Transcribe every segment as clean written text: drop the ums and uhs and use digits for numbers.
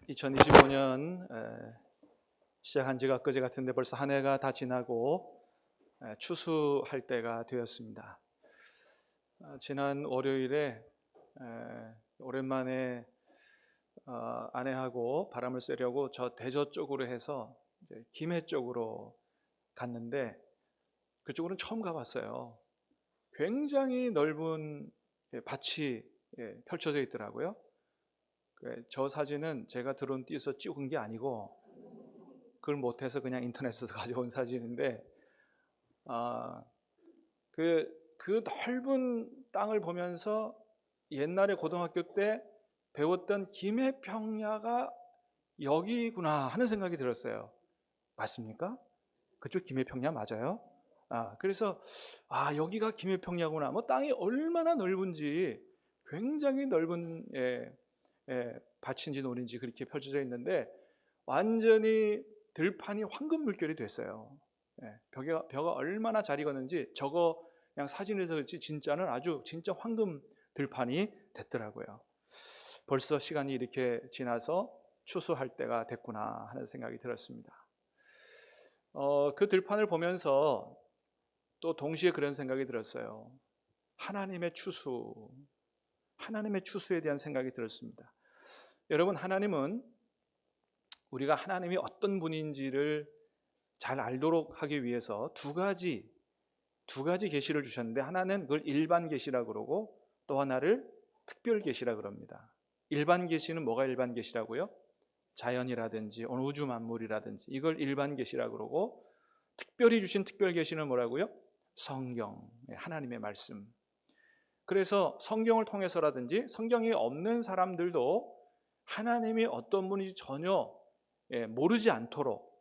2025년 시작한 지가 엊그제 같은데 벌써 한 해가 다 지나고 추수할 때가 되었습니다. 지난 월요일에 오랜만에 아내하고 바람을 쐬려고 저 대저 쪽으로 해서 이제 김해 쪽으로 갔는데 그쪽으로는 처음 가봤어요. 굉장히 넓은 밭이 펼쳐져 있더라고요. 저 사진은 제가 드론 띄어서 찍은 게 아니고 그걸 못해서 그냥 인터넷에서 가져온 사진인데 그 넓은 땅을 보면서 옛날에 고등학교 때 배웠던 김해평야가 여기구나 하는 생각이 들었어요. 맞습니까? 그쪽 김해평야 맞아요? 그래서 여기가 김해평야구나. 뭐 땅이 얼마나 넓은지 굉장히 넓은 밭인지 논인지 그렇게 펼쳐져 있는데 완전히 들판이 황금 물결이 됐어요. 벼가 얼마나 잘 익었는지 저거 그냥 사진에서 그렇지 진짜는 아주 진짜 황금 들판이 됐더라고요. 벌써 시간이 이렇게 지나서 추수할 때가 됐구나 하는 생각이 들었습니다. 그 들판을 보면서 또 동시에 그런 생각이 들었어요. 하나님의 추수에 대한 생각이 들었습니다. 여러분, 하나님은 우리가 하나님이 어떤 분인지를 잘 알도록 하기 위해서 두 가지 계시를 주셨는데 하나는 그걸 일반 계시라고 그러고 또 하나를 특별 계시라고 그럽니다. 일반 계시는 뭐가 일반 계시라고요? 자연이라든지 어느 우주 만물이라든지 이걸 일반 계시라고 그러고 특별히 주신 특별 계시는 뭐라고요? 성경, 하나님의 말씀. 그래서 성경을 통해서라든지 성경이 없는 사람들도 하나님이 어떤 분인지 전혀 모르지 않도록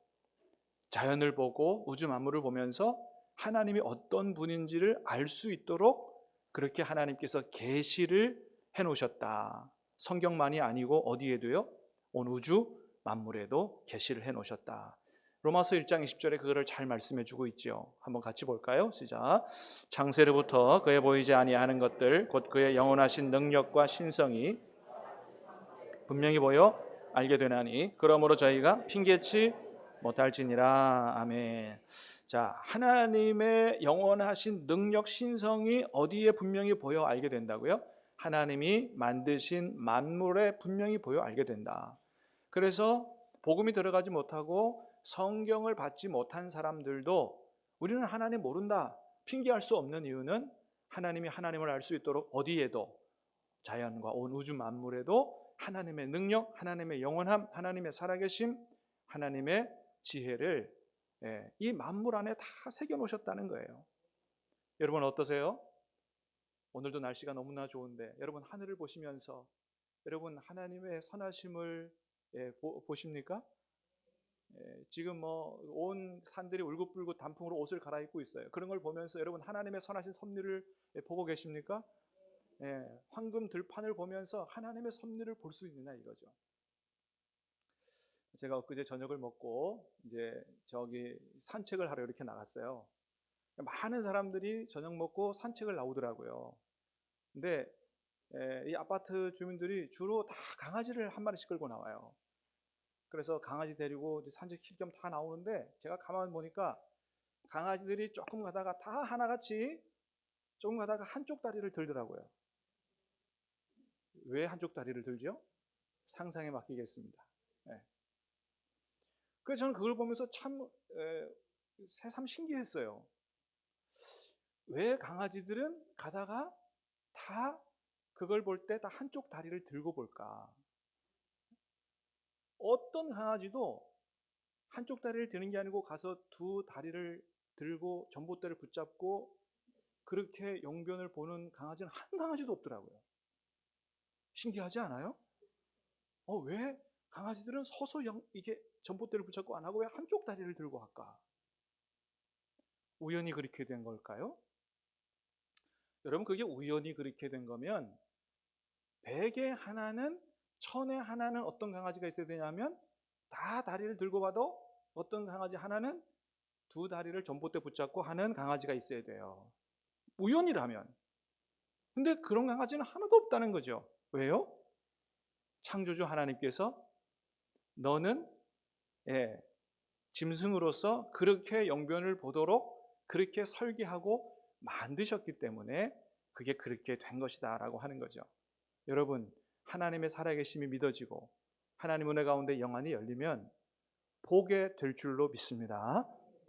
자연을 보고 우주 만물을 보면서 하나님이 어떤 분인지를 알 수 있도록 그렇게 하나님께서 계시를 해놓으셨다. 성경만이 아니고 어디에도요? 온 우주 만물에도 계시를 해놓으셨다. 로마서 1장 20절에 그거를 잘 말씀해주고 있죠. 한번 같이 볼까요? 시작. 창세로부터 그의 보이지 아니하는 것들 곧 그의 영원하신 능력과 신성이 분명히 보여 알게 되나니 그러므로 저희가 핑계치 못할지니라. 아멘. 자, 하나님의 영원하신 능력 신성이 어디에 분명히 보여 알게 된다고요? 하나님이 만드신 만물에 분명히 보여 알게 된다. 그래서 복음이 들어가지 못하고 성경을 받지 못한 사람들도 우리는 하나님 모른다 핑계할 수 없는 이유는 하나님이 하나님을 알 수 있도록 어디에도 자연과 온 우주 만물에도 하나님의 능력, 하나님의 영원함, 하나님의 살아계심, 하나님의 지혜를 이 만물 안에 다 새겨놓으셨다는 거예요. 여러분 어떠세요? 오늘도 날씨가 너무나 좋은데 여러분 하늘을 보시면서 여러분 하나님의 선하심을 보십니까? 지금 뭐 온 산들이 울긋불긋 단풍으로 옷을 갈아입고 있어요. 그런 걸 보면서 여러분 하나님의 선하신 섭리를 보고 계십니까? 황금 들판을 보면서 하나님의 섭리를 볼 수 있느냐 이거죠. 제가 엊그제 저녁을 먹고 이제 저기 산책을 하러 이렇게 나갔어요. 많은 사람들이 저녁 먹고 산책을 나오더라고요. 근데 이 아파트 주민들이 주로 다 강아지를 한 마리씩 끌고 나와요. 그래서 강아지 데리고 산책길 겸 다 나오는데 제가 가만 보니까 강아지들이 조금 가다가 다 하나같이 조금 가다가 한쪽 다리를 들더라고요. 왜 한쪽 다리를 들죠? 상상에 맡기겠습니다. 그래서 저는 그걸 보면서 참 새삼 신기했어요. 왜 강아지들은 가다가 다 그걸 볼 때 다 한쪽 다리를 들고 볼까? 어떤 강아지도 한쪽 다리를 드는 게 아니고 가서 두 다리를 들고 전봇대를 붙잡고 그렇게 용변을 보는 강아지는 한 강아지도 없더라고요. 신기하지 않아요? 왜 강아지들은 서서 이게 전봇대를 붙잡고 안 하고 왜 한쪽 다리를 들고 할까? 우연히 그렇게 된 걸까요? 여러분 그게 우연히 그렇게 된 거면 100에 하나는 1000에 하나는 어떤 강아지가 있어야 되냐면 다 다리를 들고 봐도 어떤 강아지 하나는 두 다리를 전봇대 붙잡고 하는 강아지가 있어야 돼요. 우연이라면. 근데 그런 강아지는 하나도 없다는 거죠. 왜요? 창조주 하나님께서 너는 짐승으로서 그렇게 영변을 보도록 그렇게 설계하고 만드셨기 때문에 그게 그렇게 된 것이다 라고 하는 거죠. 여러분, 하나님의 살아계심이 믿어지고 하나님 은혜 가운데 영안이 열리면 보게 될 줄로 믿습니다.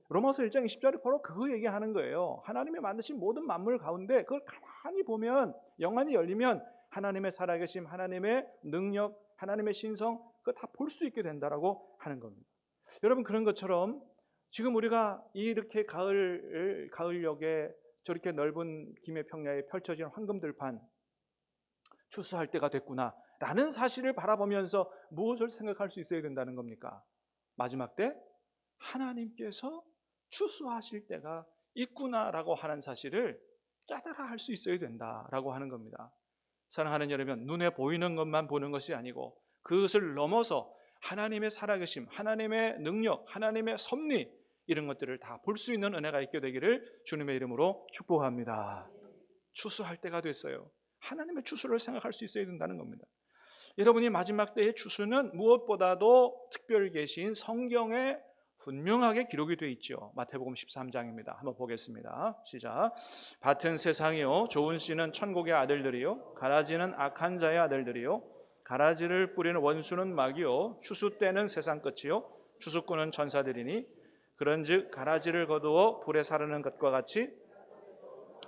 로마서 1장 20절에 바로 그거 얘기하는 거예요. 하나님이 만드신 모든 만물 가운데 그걸 가만히 보면, 영안이 열리면 하나님의 살아계심, 하나님의 능력, 하나님의 신성, 그거 다 볼 수 있게 된다라고 하는 겁니다. 여러분, 그런 것처럼 지금 우리가 이렇게 가을역에 저렇게 넓은 김해 평야에 펼쳐진 황금들판 추수할 때가 됐구나 라는 사실을 바라보면서 무엇을 생각할 수 있어야 된다는 겁니까? 마지막 때 하나님께서 추수하실 때가 있구나라고 하는 사실을 깨달아 할 수 있어야 된다라고 하는 겁니다. 사랑하는 여러분, 눈에 보이는 것만 보는 것이 아니고 그것을 넘어서 하나님의 살아계심, 하나님의 능력, 하나님의 섭리, 이런 것들을 다 볼 수 있는 은혜가 있게 되기를 주님의 이름으로 축복합니다. 추수할 때가 됐어요. 하나님의 추수를 생각할 수 있어야 된다는 겁니다. 여러분이 마지막 때의 추수는 무엇보다도 특별 계시인 성경에 분명하게 기록이 되어 있죠. 마태복음 13장입니다. 한번 보겠습니다. 시작. 밭은 세상이요, 좋은 씨는 천국의 아들들이요, 가라지는 악한 자의 아들들이요, 가라지를 뿌리는 원수는 마귀요, 추수 때는 세상 끝이요, 추수꾼은 천사들이니 그런즉 가라지를 거두어 불에 사르는 것과 같이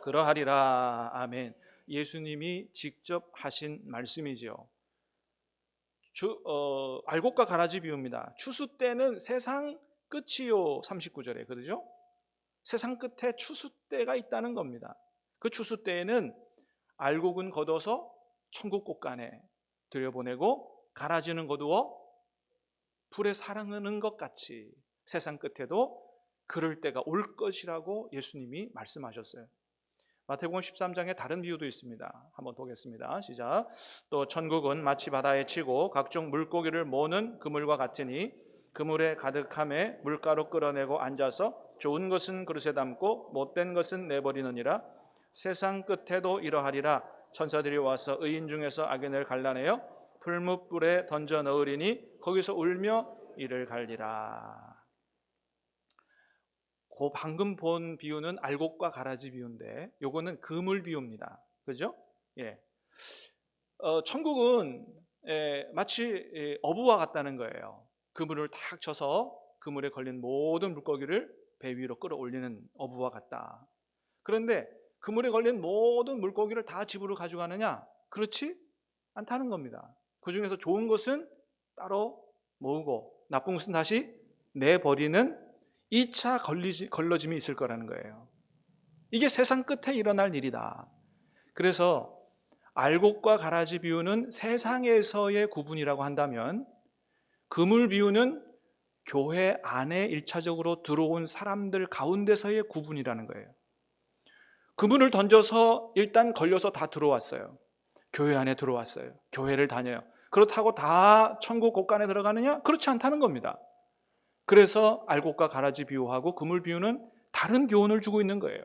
그러하리라. 아멘. 예수님이 직접 하신 말씀이죠. 알곡과 가라지 비유입니다. 추수 때는 세상 끝이요, 39절에 그러죠? 세상 끝에 추수 때가 있다는 겁니다. 그 추수 때에는 알곡은 걷어서 천국 곳간에 들여보내고 가라지는 거두어 불에 사르는 것 같이 세상 끝에도 그럴 때가 올 것이라고 예수님이 말씀하셨어요. 마태복음 13장에 다른 비유도 있습니다. 한번 보겠습니다. 시작. 또 천국은 마치 바다에 치고 각종 물고기를 모으는 그물과 같으니 그물에 가득함에 물가로 끌어내고 앉아서 좋은 것은 그릇에 담고 못된 것은 내버리느니라. 세상 끝에도 이러하리라. 천사들이 와서 의인 중에서 악인을 갈라내어 풀무불에 던져 넣으리니 거기서 울며 이를 갈리라. 그 방금 본 비유는 알곡과 가라지 비유인데 요거는 그물 비유입니다. 그죠? 예. 천국은 마치 어부와 같다는 거예요. 그물을 탁 쳐서 그물에 걸린 모든 물고기를 배 위로 끌어올리는 어부와 같다. 그런데 그물에 걸린 모든 물고기를 다 집으로 가져가느냐? 그렇지 않다는 겁니다. 그 중에서 좋은 것은 따로 모으고 나쁜 것은 다시 내버리는 2차 걸러짐이 있을 거라는 거예요. 이게 세상 끝에 일어날 일이다. 그래서 알곡과 가라지 비유는 세상에서의 구분이라고 한다면 그물 비유는 교회 안에 1차적으로 들어온 사람들 가운데서의 구분이라는 거예요. 그물을 던져서 일단 걸려서 다 들어왔어요. 교회 안에 들어왔어요. 교회를 다녀요. 그렇다고 다 천국 곳간에 들어가느냐? 그렇지 않다는 겁니다. 그래서 알곡과 가라지 비유하고 그물 비유는 다른 교훈을 주고 있는 거예요.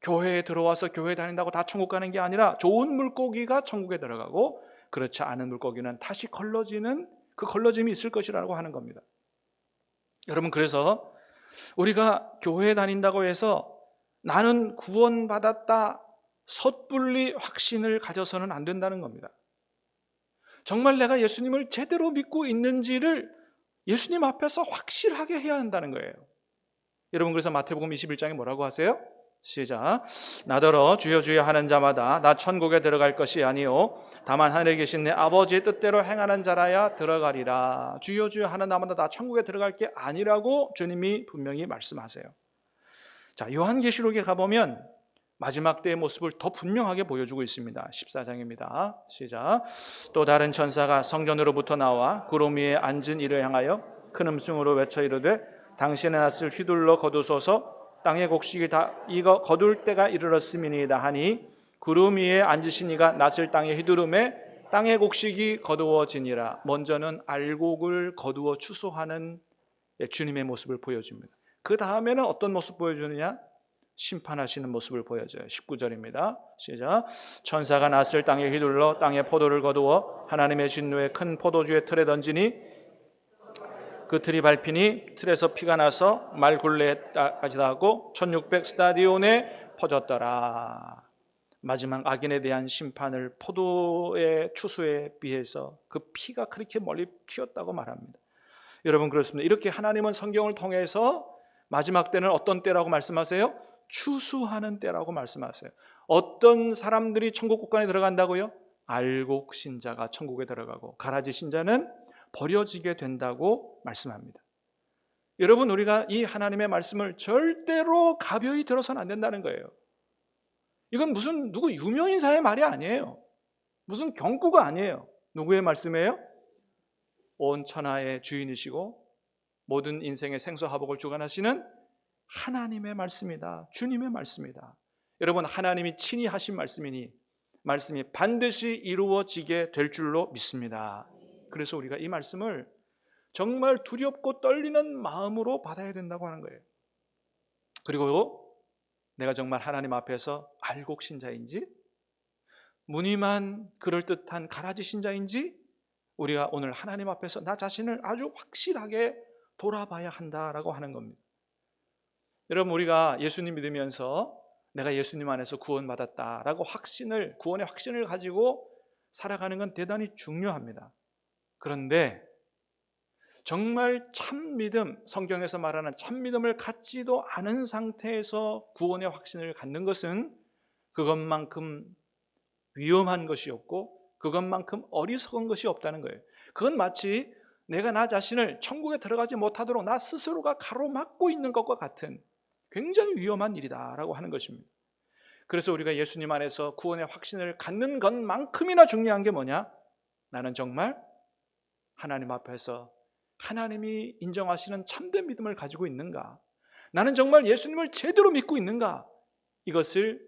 교회에 들어와서 교회 다닌다고 다 천국 가는 게 아니라 좋은 물고기가 천국에 들어가고 그렇지 않은 물고기는 다시 걸러지는 그 걸러짐이 있을 것이라고 하는 겁니다. 여러분, 그래서 우리가 교회에 다닌다고 해서 나는 구원받았다 섣불리 확신을 가져서는 안 된다는 겁니다. 정말 내가 예수님을 제대로 믿고 있는지를 예수님 앞에서 확실하게 해야 한다는 거예요. 여러분, 그래서 마태복음 21장에 뭐라고 하세요? 시작. 나더러 주여 주여 하는 자마다 나 천국에 들어갈 것이 아니요 다만 하늘에 계신 내 아버지의 뜻대로 행하는 자라야 들어가리라. 주여 주여 하는 자마다 나 천국에 들어갈 게 아니라고 주님이 분명히 말씀하세요. 자, 요한계시록에 가보면 마지막 때의 모습을 더 분명하게 보여주고 있습니다. 14장입니다. 시작. 또 다른 천사가 성전으로부터 나와 구름 위에 앉은 이를 향하여 큰 음성으로 외쳐 이르되 당신의 낫을 휘둘러 거두소서 땅의 곡식이 다 익어 거둘 때가 이르렀음이니이다 하니 구름 위에 앉으신 이가 낫을 땅에 휘두르매 땅의 곡식이 거두어지니라. 먼저는 알곡을 거두어 추수하는 주님의 모습을 보여줍니다. 그 다음에는 어떤 모습 보여주느냐? 심판하시는 모습을 보여줘요. 19절입니다. 시작. 천사가 낫을 땅에 휘둘러 땅에 포도를 거두어 하나님의 진노의 큰 포도주의 틀에 던지니 그 틀이 밟히니 틀에서 피가 나서 말 굴레까지 닿고 1600 스타디온에 퍼졌더라. 마지막 악인에 대한 심판을 포도의 추수에 비해서 그 피가 그렇게 멀리 튀었다고 말합니다. 여러분, 그렇습니다. 이렇게 하나님은 성경을 통해서 마지막 때는 어떤 때라고 말씀하세요? 추수하는 때라고 말씀하세요. 어떤 사람들이 천국 국간에 들어간다고요? 알곡 신자가 천국에 들어가고 가라지 신자는 버려지게 된다고 말씀합니다. 여러분, 우리가 이 하나님의 말씀을 절대로 가벼이 들어서는 안 된다는 거예요. 이건 무슨 누구 유명인사의 말이 아니에요. 무슨 경구가 아니에요. 누구의 말씀이에요? 온 천하의 주인이시고 모든 인생의 생사화복을 주관하시는 하나님의 말씀이다. 주님의 말씀이다. 여러분, 하나님이 친히 하신 말씀이니 말씀이 반드시 이루어지게 될 줄로 믿습니다. 그래서 우리가 이 말씀을 정말 두렵고 떨리는 마음으로 받아야 된다고 하는 거예요. 그리고 내가 정말 하나님 앞에서 알곡 신자인지 무늬만 그럴듯한 가라지 신자인지 우리가 오늘 하나님 앞에서 나 자신을 아주 확실하게 돌아봐야 한다라고 하는 겁니다. 여러분, 우리가 예수님 믿으면서 내가 예수님 안에서 구원받았다라고 구원의 확신을 가지고 살아가는 건 대단히 중요합니다. 그런데 정말 참 믿음, 성경에서 말하는 참 믿음을 갖지도 않은 상태에서 구원의 확신을 갖는 것은 그것만큼 위험한 것이 없고 그것만큼 어리석은 것이 없다는 거예요. 그건 마치 내가 나 자신을 천국에 들어가지 못하도록 나 스스로가 가로막고 있는 것과 같은 굉장히 위험한 일이다라고 하는 것입니다. 그래서 우리가 예수님 안에서 구원의 확신을 갖는 것만큼이나 중요한 게 뭐냐? 나는 정말 하나님 앞에서 하나님이 인정하시는 참된 믿음을 가지고 있는가? 나는 정말 예수님을 제대로 믿고 있는가? 이것을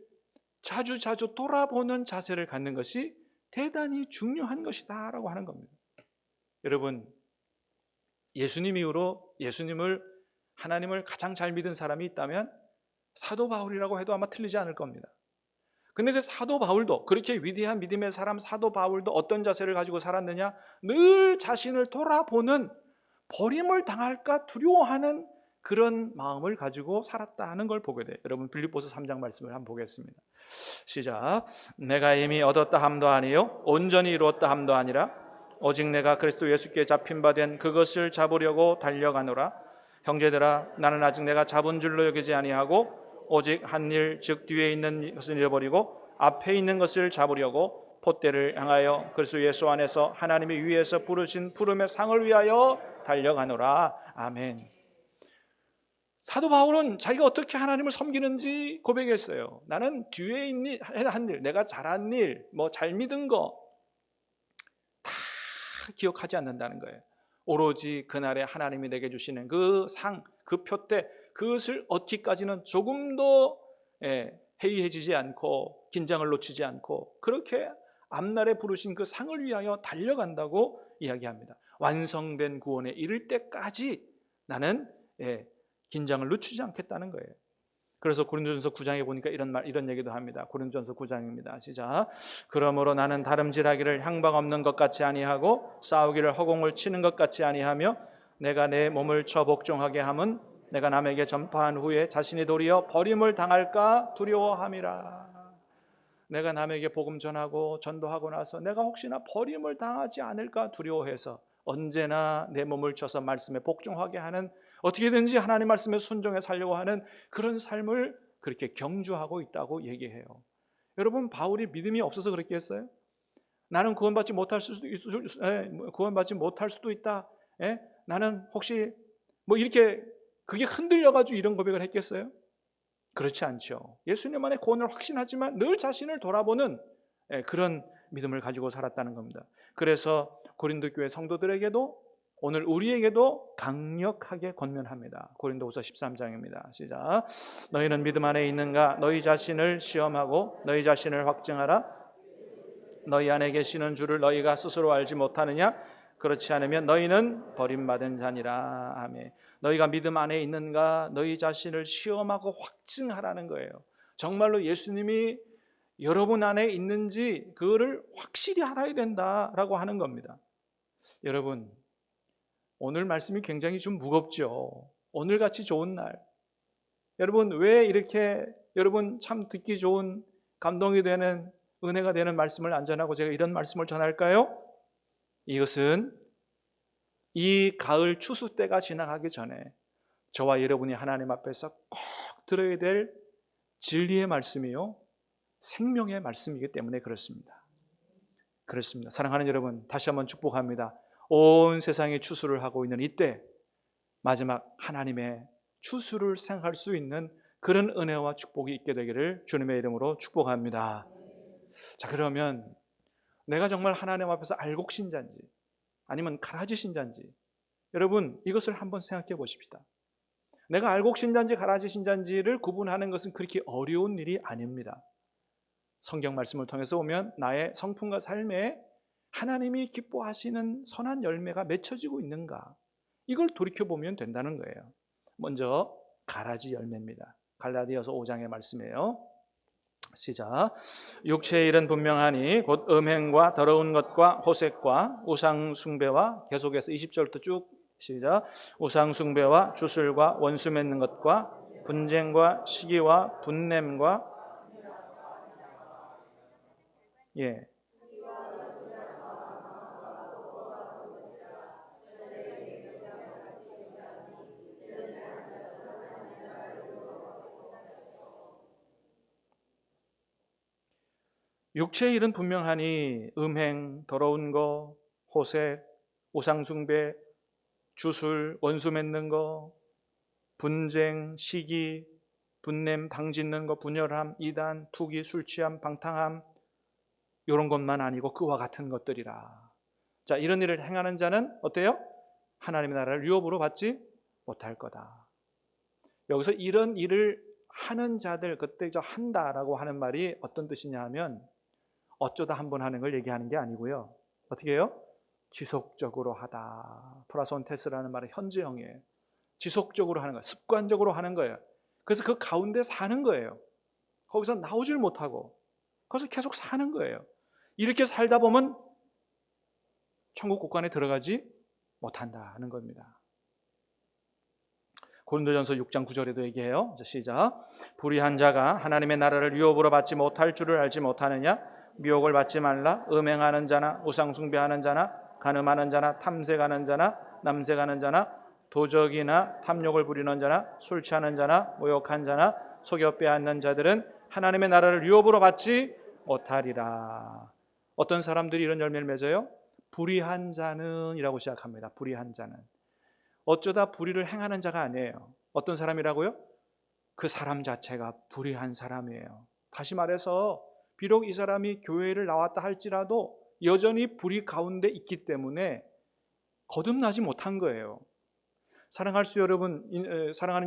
자주자주 돌아보는 자세를 갖는 것이 대단히 중요한 것이다 라고 하는 겁니다. 여러분, 예수님 이후로 하나님을 가장 잘 믿은 사람이 있다면 사도 바울이라고 해도 아마 틀리지 않을 겁니다. 근데 그 사도 바울도, 그렇게 위대한 믿음의 사람 사도 바울도 어떤 자세를 가지고 살았느냐? 늘 자신을 돌아보는, 버림을 당할까 두려워하는 그런 마음을 가지고 살았다는 걸 보게 돼요. 여러분, 빌립보서 3장 말씀을 한번 보겠습니다. 시작. 내가 이미 얻었다 함도 아니요 온전히 이루었다 함도 아니라 오직 내가 그리스도 예수께 잡힌 바 된 그것을 잡으려고 달려가노라. 형제들아, 나는 아직 내가 잡은 줄로 여기지 아니하고 오직 한 일, 즉 뒤에 있는 것을 잃어버리고 앞에 있는 것을 잡으려고 폿대를 향하여 그리스도 예수 안에서 하나님이 위에서 부르신 부름의 상을 위하여 달려가노라. 아멘. 사도 바울은 자기가 어떻게 하나님을 섬기는지 고백했어요. 나는 뒤에 있는 한 일, 내가 잘한 일, 잘 믿은 거 다 기억하지 않는다는 거예요. 오로지 그날에 하나님이 내게 주시는 그 상, 그 표대, 그것을 얻기까지는 조금도 해이해지지 않고 긴장을 놓치지 않고 그렇게 앞날에 부르신 그 상을 위하여 달려간다고 이야기합니다. 완성된 구원에 이를 때까지 나는 긴장을 늦추지 않겠다는 거예요. 그래서 고린도전서 9장에 보니까 이런 얘기도 합니다. 고린도전서 9장입니다. 시작. 그러므로 나는 다름질하기를 향방 없는 것 같이 아니하고 싸우기를 허공을 치는 것 같이 아니하며 내가 내 몸을 쳐 복종하게 함은 내가 남에게 전파한 후에 자신이 도리어 버림을 당할까 두려워함이라. 내가 남에게 복음 전하고 전도하고 나서 내가 혹시나 버림을 당하지 않을까 두려워해서 언제나 내 몸을 쳐서 말씀에 복종하게 하는, 어떻게든지 하나님 말씀에 순종해 살려고 하는 그런 삶을 그렇게 경주하고 있다고 얘기해요. 여러분, 바울이 믿음이 없어서 그렇게 했어요? 나는 구원받지 못할 수도 있다. 나는 혹시 이렇게 그게 흔들려가지고 이런 고백을 했겠어요? 그렇지 않죠. 예수님 안에 구원을 확신하지만 늘 자신을 돌아보는 그런 믿음을 가지고 살았다는 겁니다. 그래서 고린도 교회 성도들에게도 오늘 우리에게도 강력하게 권면합니다. 고린도후서 13장입니다. 시작. 너희는 믿음 안에 있는가? 너희 자신을 시험하고 너희 자신을 확증하라. 너희 안에 계시는 주를 너희가 스스로 알지 못하느냐? 그렇지 않으면 너희는 버림받은 자니라. 아멘. 너희가 믿음 안에 있는가? 너희 자신을 시험하고 확증하라는 거예요. 정말로 예수님이 여러분 안에 있는지 그거를 확실히 알아야 된다라고 하는 겁니다. 여러분, 오늘 말씀이 굉장히 좀 무겁죠. 오늘같이 좋은 날. 여러분, 왜 이렇게 여러분 참 듣기 좋은 감동이 되는 은혜가 되는 말씀을 안 전하고 제가 이런 말씀을 전할까요? 이것은 이 가을 추수 때가 지나가기 전에 저와 여러분이 하나님 앞에서 꼭 들어야 될 진리의 말씀이요, 생명의 말씀이기 때문에 그렇습니다. 그렇습니다. 사랑하는 여러분, 다시 한번 축복합니다. 온 세상이 추수를 하고 있는 이때 마지막 하나님의 추수를 생각할 수 있는 그런 은혜와 축복이 있게 되기를 주님의 이름으로 축복합니다. 자, 그러면 내가 정말 하나님 앞에서 알곡 신자인지 아니면 가라지 신자인지 여러분 이것을 한번 생각해 보십시다. 내가 알곡 신자인지 가라지 신자인지를 구분하는 것은 그렇게 어려운 일이 아닙니다. 성경 말씀을 통해서 보면 나의 성품과 삶에 하나님이 기뻐하시는 선한 열매가 맺혀지고 있는가, 이걸 돌이켜보면 된다는 거예요. 먼저 가라지 열매입니다. 갈라디아서 5장의 말씀이에요. 시작. 육체의 일은 분명하니 곧 음행과 더러운 것과 호색과 우상숭배와, 계속해서 20절부터 쭉 시작. 우상숭배와 주술과 원수 맺는 것과 분쟁과 시기와 분냄과, 예, 육체의 일은 분명하니 음행, 더러운 거, 호색, 우상숭배, 주술, 원수 맺는 거, 분쟁, 시기, 분냄, 당짓는 거, 분열함, 이단, 투기, 술취함, 방탕함, 이런 것만 아니고 그와 같은 것들이라. 자, 이런 일을 행하는 자는 어때요? 하나님의 나라를 유업으로 받지 못할 거다. 여기서 이런 일을 하는 자들, 그때 저 한다라고 하는 말이 어떤 뜻이냐 하면 어쩌다 한 번 하는 걸 얘기하는 게 아니고요. 어떻게 해요? 지속적으로 하다. 플라손 테스라는 말은 현재형이에요. 지속적으로 하는 거예요. 습관적으로 하는 거예요. 그래서 그 가운데 사는 거예요. 거기서 나오질 못하고 거기서 계속 사는 거예요. 이렇게 살다 보면 천국 곳간에 들어가지 못한다는 겁니다. 고린도전서 6장 9절에도 얘기해요. 시작. 불의한 자가 하나님의 나라를 유업으로 받지 못할 줄을 알지 못하느냐? 미혹을 받지 말라. 음행하는 자나 우상숭배하는 자나 간음하는 자나 탐색하는 자나 남색하는 자나 도적이나 탐욕을 부리는 자나 술 취하는 자나 모욕한 자나 속여 빼앗는 자들은 하나님의 나라를 유업으로 받지 못하리라. 어떤 사람들이 이런 열매를 맺어요? 불의한 자는 이라고 시작합니다. 불의한 자는. 어쩌다 불의를 행하는 자가 아니에요. 어떤 사람이라고요? 그 사람 자체가 불의한 사람이에요. 다시 말해서 비록 이 사람이 교회를 나왔다 할지라도 여전히 불의 가운데 있기 때문에 거듭나지 못한 거예요. 사랑하는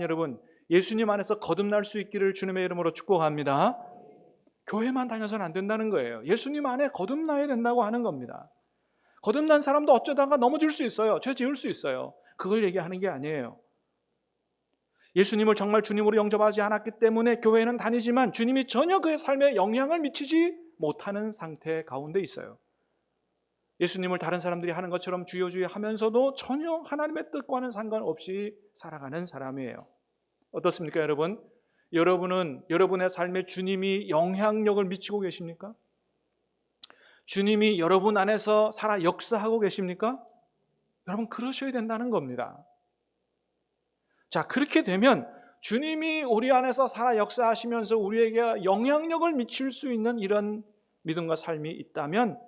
여러분, 예수님 안에서 거듭날 수 있기를 주님의 이름으로 축복합니다. 교회만 다녀서는 안 된다는 거예요. 예수님 안에 거듭나야 된다고 하는 겁니다. 거듭난 사람도 어쩌다가 넘어질 수 있어요. 죄 지을 수 있어요. 그걸 얘기하는 게 아니에요. 예수님을 정말 주님으로 영접하지 않았기 때문에 교회는 다니지만 주님이 전혀 그의 삶에 영향을 미치지 못하는 상태 가운데 있어요. 예수님을 다른 사람들이 하는 것처럼 주여 주여 하면서도 전혀 하나님의 뜻과는 상관없이 살아가는 사람이에요. 어떻습니까, 여러분? 여러분은 여러분의 삶에 주님이 영향력을 미치고 계십니까? 주님이 여러분 안에서 살아 역사하고 계십니까? 여러분, 그러셔야 된다는 겁니다. 자, 그렇게 되면 주님이 우리 안에서 살아 역사하시면서 우리에게 영향력을 미칠 수 있는 이런 믿음과 삶이 있다면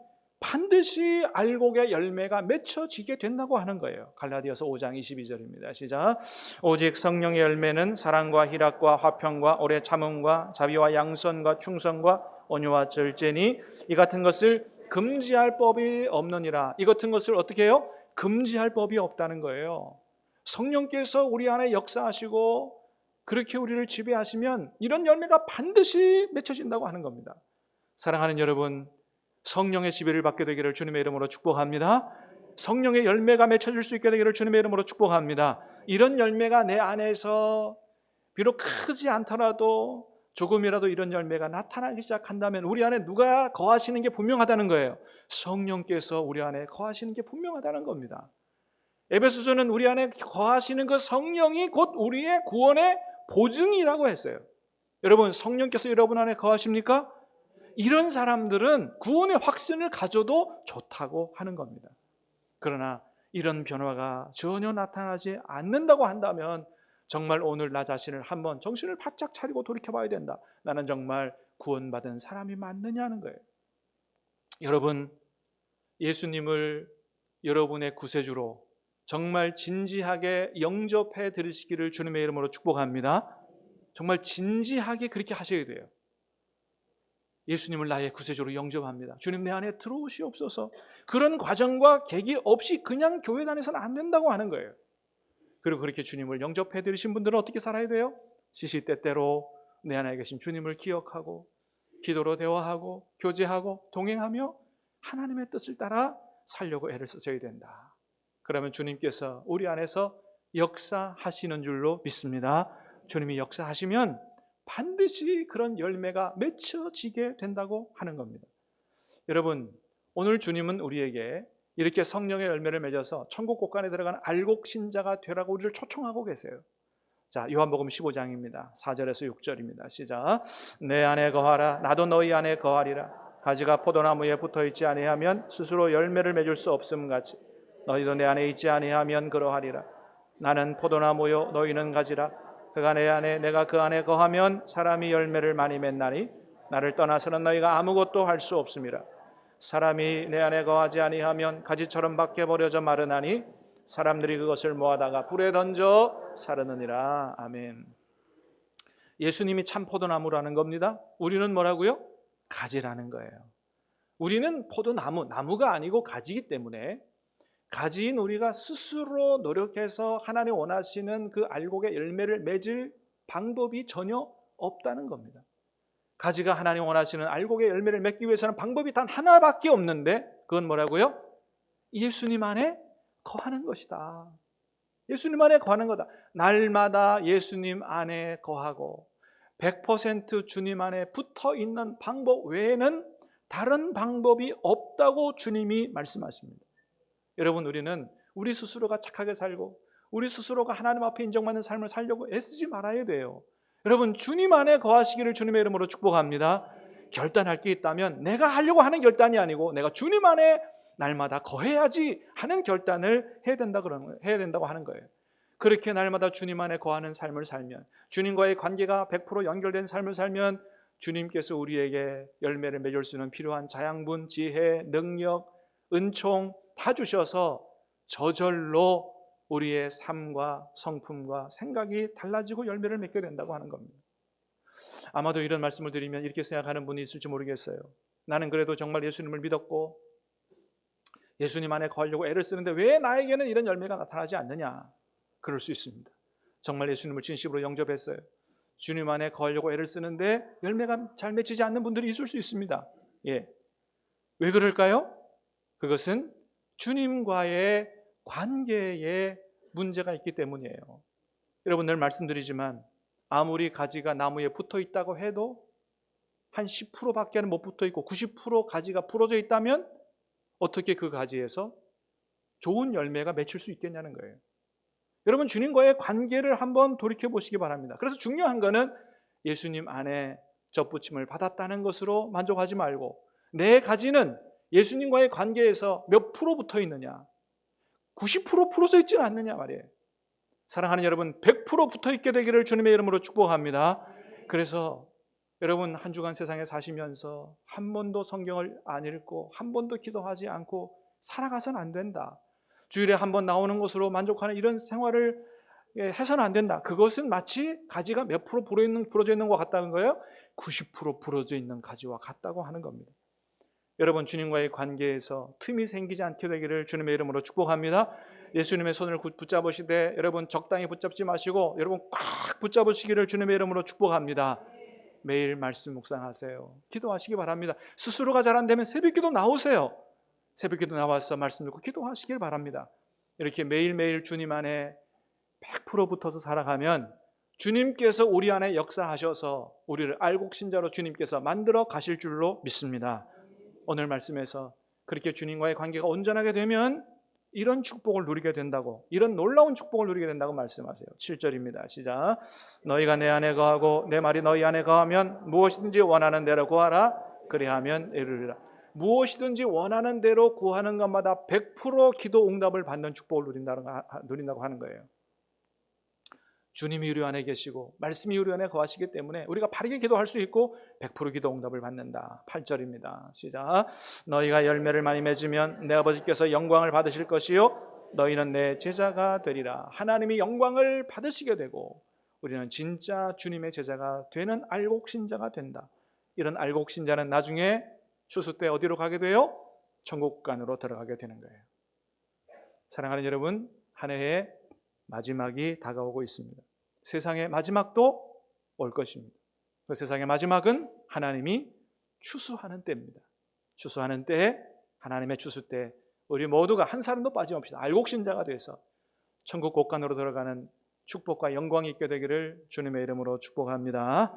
반드시 알곡의 열매가 맺혀지게 된다고 하는 거예요. 갈라디아서 5장 22절입니다. 시작. 오직 성령의 열매는 사랑과 희락과 화평과 오래 참음과 자비와 양선과 충성과 온유와 절제니 이 같은 것을 금지할 법이 없느니라. 이 같은 것을 어떻게 해요? 금지할 법이 없다는 거예요. 성령께서 우리 안에 역사하시고 그렇게 우리를 지배하시면 이런 열매가 반드시 맺혀진다고 하는 겁니다. 사랑하는 여러분, 성령의 지배를 받게 되기를 주님의 이름으로 축복합니다. 성령의 열매가 맺혀질 수 있게 되기를 주님의 이름으로 축복합니다. 이런 열매가 내 안에서 비록 크지 않더라도 조금이라도 이런 열매가 나타나기 시작한다면 우리 안에 누가 거하시는 게 분명하다는 거예요. 성령께서 우리 안에 거하시는 게 분명하다는 겁니다. 에베소서는 우리 안에 거하시는 그 성령이 곧 우리의 구원의 보증이라고 했어요. 여러분, 성령께서 여러분 안에 거하십니까? 이런 사람들은 구원의 확신을 가져도 좋다고 하는 겁니다. 그러나 이런 변화가 전혀 나타나지 않는다고 한다면 정말 오늘 나 자신을 한번 정신을 바짝 차리고 돌이켜봐야 된다. 나는 정말 구원받은 사람이 맞느냐는 거예요. 여러분, 예수님을 여러분의 구세주로 정말 진지하게 영접해 들으시기를 주님의 이름으로 축복합니다. 정말 진지하게 그렇게 하셔야 돼요. 예수님을 나의 구세주로 영접합니다. 주님 내 안에 들어오시옵소서. 그런 과정과 계기 없이 그냥 교회 다니서는 안 된다고 하는 거예요. 그리고 그렇게 주님을 영접해 들으신 분들은 어떻게 살아야 돼요? 시시때때로 내 안에 계신 주님을 기억하고 기도로 대화하고 교제하고 동행하며 하나님의 뜻을 따라 살려고 애를 써야 된다. 그러면 주님께서 우리 안에서 역사하시는 줄로 믿습니다. 주님이 역사하시면 반드시 그런 열매가 맺혀지게 된다고 하는 겁니다. 여러분, 오늘 주님은 우리에게 이렇게 성령의 열매를 맺어서 천국 곳간에 들어가는 알곡 신자가 되라고 우리를 초청하고 계세요. 자, 요한복음 15장입니다. 4절에서 6절입니다. 시작. 내 안에 거하라. 나도 너희 안에 거하리라. 가지가 포도나무에 붙어있지 아니하면 스스로 열매를 맺을 수 없음 같이 너희도 내 안에 있지 아니하면 그러하리라. 나는 포도나무요 너희는 가지라. 그가 내 안에 내가 그 안에 거하면 사람이 열매를 많이 맺나니 나를 떠나서는 너희가 아무것도 할 수 없음이라. 사람이 내 안에 거하지 아니하면 가지처럼 밖에 버려져 마르나니 사람들이 그것을 모아다가 불에 던져 사르느니라. 아멘. 예수님이 참 포도나무라는 겁니다. 우리는 뭐라고요? 가지라는 거예요. 우리는 포도나무, 나무가 아니고 가지이기 때문에 가지인 우리가 스스로 노력해서 하나님 원하시는 그 알곡의 열매를 맺을 방법이 전혀 없다는 겁니다. 가지가 하나님 원하시는 알곡의 열매를 맺기 위해서는 방법이 단 하나밖에 없는데 그건 뭐라고요? 예수님 안에 거하는 것이다. 예수님 안에 거하는 거다. 날마다 예수님 안에 거하고 100% 주님 안에 붙어 있는 방법 외에는 다른 방법이 없다고 주님이 말씀하십니다. 여러분, 우리는 우리 스스로가 착하게 살고 우리 스스로가 하나님 앞에 인정받는 삶을 살려고 애쓰지 말아야 돼요. 여러분, 주님 안에 거하시기를 주님의 이름으로 축복합니다. 결단할 게 있다면 내가 하려고 하는 결단이 아니고 내가 주님 안에 날마다 거해야지 하는 결단을 해야 된다고 하는 거예요. 그렇게 날마다 주님 안에 거하는 삶을 살면, 주님과의 관계가 100% 연결된 삶을 살면 주님께서 우리에게 열매를 맺을 수 있는 필요한 자양분, 지혜, 능력, 은총 다 주셔서 저절로 우리의 삶과 성품과 생각이 달라지고 열매를 맺게 된다고 하는 겁니다. 아마도 이런 말씀을 드리면 이렇게 생각하는 분이 있을지 모르겠어요. 나는 그래도 정말 예수님을 믿었고 예수님 안에 거하려고 애를 쓰는데 왜 나에게는 이런 열매가 나타나지 않느냐? 그럴 수 있습니다. 정말 예수님을 진심으로 영접했어요. 주님 안에 거하려고 애를 쓰는데 열매가 잘 맺히지 않는 분들이 있을 수 있습니다. 예. 왜 그럴까요? 그것은 주님과의 관계에 문제가 있기 때문이에요. 여러분, 늘 말씀드리지만 아무리 가지가 나무에 붙어 있다고 해도 한 10%밖에는 못 붙어 있고 90% 가지가 부러져 있다면 어떻게 그 가지에서 좋은 열매가 맺힐 수 있겠냐는 거예요. 여러분, 주님과의 관계를 한번 돌이켜 보시기 바랍니다. 그래서 중요한 거는 예수님 안에 접붙임을 받았다는 것으로 만족하지 말고 내 가지는 예수님과의 관계에서 몇 프로 붙어 있느냐, 90% 풀어져 있지는 않느냐 말이에요. 사랑하는 여러분, 100% 붙어 있게 되기를 주님의 이름으로 축복합니다. 그래서 여러분, 한 주간 세상에 사시면서 한 번도 성경을 안 읽고 한 번도 기도하지 않고 살아가서는 안 된다. 주일에 한 번 나오는 것으로 만족하는 이런 생활을 해서는 안 된다. 그것은 마치 가지가 몇 프로 부러져 있는 것 같다는 거예요. 90% 부러져 있는 가지와 같다고 하는 겁니다. 여러분, 주님과의 관계에서 틈이 생기지 않게 되기를 주님의 이름으로 축복합니다. 예수님의 손을 붙잡으시되 여러분 적당히 붙잡지 마시고 여러분 꽉 붙잡으시기를 주님의 이름으로 축복합니다. 매일 말씀 묵상하세요. 기도하시기 바랍니다. 스스로가 잘 안 되면 새벽기도 나오세요. 새벽기도 나와서 말씀 듣고 기도하시길 바랍니다. 이렇게 매일매일 주님 안에 100% 붙어서 살아가면 주님께서 우리 안에 역사하셔서 우리를 알곡신자로 주님께서 만들어 가실 줄로 믿습니다. 오늘 말씀에서 그렇게 주님과의 관계가 온전하게 되면 이런 축복을 누리게 된다고, 이런 놀라운 축복을 누리게 된다고 말씀하세요. 7절입니다. 시작. 너희가 내 안에 거하고 내 말이 너희 안에 거하면 무엇이든지 원하는 대로 구하라. 그리하면 이루리라. 무엇이든지 원하는 대로 구하는 것마다 100% 기도 응답을 받는 축복을 누린다고 하는 거예요. 주님이 우리 안에 계시고 말씀이 우리 안에 거하시기 때문에 우리가 바르게 기도할 수 있고 100% 기도 응답을 받는다. 8절입니다. 시작. 너희가 열매를 많이 맺으면 내 아버지께서 영광을 받으실 것이요 너희는 내 제자가 되리라. 하나님이 영광을 받으시게 되고 우리는 진짜 주님의 제자가 되는 알곡신자가 된다. 이런 알곡신자는 나중에 추수 때 어디로 가게 돼요? 천국간으로 들어가게 되는 거예요. 사랑하는 여러분, 한 해의 마지막이 다가오고 있습니다. 세상의 마지막도 올 것입니다. 그 세상의 마지막은 하나님이 추수하는 때입니다. 추수하는 때에, 하나님의 추수 때 우리 모두가 한 사람도 빠짐없이 알곡신자가 돼서 천국 곳간으로 들어가는 축복과 영광이 있게 되기를 주님의 이름으로 축복합니다.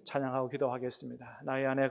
찬양하고 기도하겠습니다. 나의 안에